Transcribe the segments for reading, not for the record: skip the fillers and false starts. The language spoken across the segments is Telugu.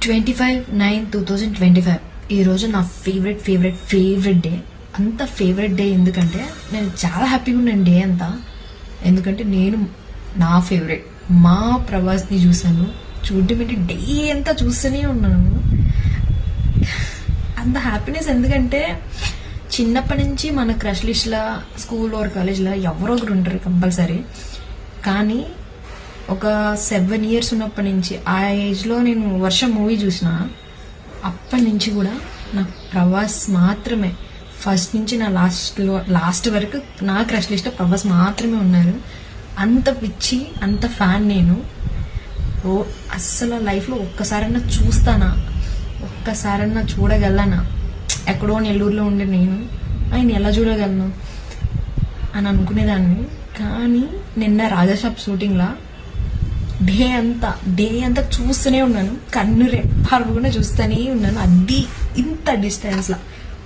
25/9/2025 ఈరోజు నా ఫేవరెట్ డే. అంత ఫేవరెట్ డే ఎందుకంటే నేను చాలా హ్యాపీగా ఉన్నాను డే అంతా. ఎందుకంటే నేను నా ఫేవరెట్ మా ప్రభాస్ని చూశాను. చూడటం ఏంటి, డే అంతా చూస్తూనే ఉన్నాను. అంత హ్యాపీనెస్ ఎందుకంటే చిన్నప్పటి నుంచి మన క్రష్ లిస్ట్లో స్కూల్ ఆర్ కాలేజ్లో ఎవరో ఒకరు ఉంటారు కంపల్సరీ. కానీ ఒక 7 years ఉన్నప్పటి నుంచి ఆ ఏజ్లో నేను వర్షం మూవీ చూసిన. అప్పటి నుంచి కూడా నా ప్రభాస్ మాత్రమే, ఫస్ట్ నుంచి నా లాస్ట్ వరకు నా క్రష్ లిస్ట్లో ప్రభాస్ మాత్రమే ఉన్నారు. అంత పిచ్చి, అంత ఫ్యాన్ నేను. అస్సలు లైఫ్లో ఒక్కసారన్నా చూస్తానా, ఒక్కసారన్నా చూడగలనా. ఎక్కడో నెల్లూరులో ఉండే నేను ఆయన ఎలా చూడగలను అని అనుకునేదాన్ని. కానీ నిన్న రాజాసాబ్ షూటింగ్లా డే అంతా చూస్తూనే ఉన్నాను. కన్ను రెప్పకుండా చూస్తూనే ఉన్నాను. అది ఇంత డిస్టెన్స్లా,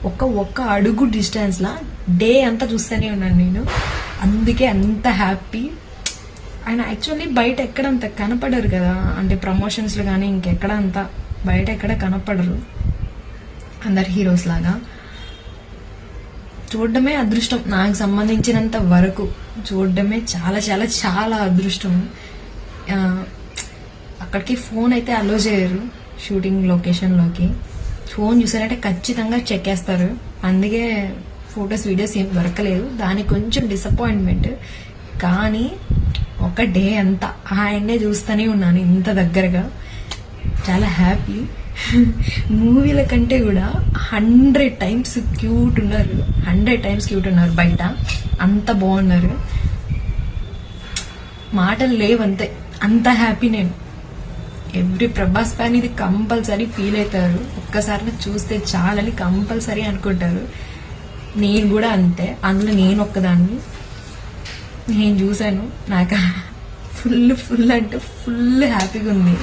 ఒక్క అడుగు డిస్టెన్స్లా డే అంతా చూస్తూనే ఉన్నాను నేను. అందుకే అంత హ్యాపీ. ఆయన యాక్చువల్లీ బయట ఎక్కడ అంత కనపడరు కదా, అంటే ప్రమోషన్స్లో కానీ ఇంకెక్కడ అంత బయట ఎక్కడ కనపడరు అందరు హీరోస్ లాగా. చూడడమే అదృష్టం, నాకు సంబంధించినంత వరకు చూడడమే చాలా చాలా చాలా అదృష్టం. అక్కడికి ఫోన్ అయితే అలో చేయరు షూటింగ్ లొకేషన్లోకి. ఫోన్ చూసారంటే ఖచ్చితంగా చెక్ చేస్తారు. అందుకే ఫొటోస్ వీడియోస్ ఏం దొరకలేదు, దానికి కొంచెం డిసప్పాయింట్మెంట్. కానీ ఒక డే అంతా ఆయన్నే చూస్తూనే ఉన్నాను ఇంత దగ్గరగా. చాలా హ్యాపీ. మూవీల కంటే కూడా 100 times క్యూట్ ఉన్నారు, 100 times క్యూట్ ఉన్నారు బయట. అంత బాగున్నారు, మాటలు లేవంతే. అంత హ్యాపీ నేను. ఎవ్రీ ప్రభాస్ ఫ్యాన్ ఇది కంపల్సరీ ఫీల్ అవుతారు. ఒక్కసారి చూస్తే చాలని కంపల్సరీ అనుకుంటారు. నేను కూడా అంతే, అందులో నేను ఒక్కదాన్ని. నేను చూశాను, నాకు ఫుల్ అంటే ఫుల్ హ్యాపీగా ఉంది.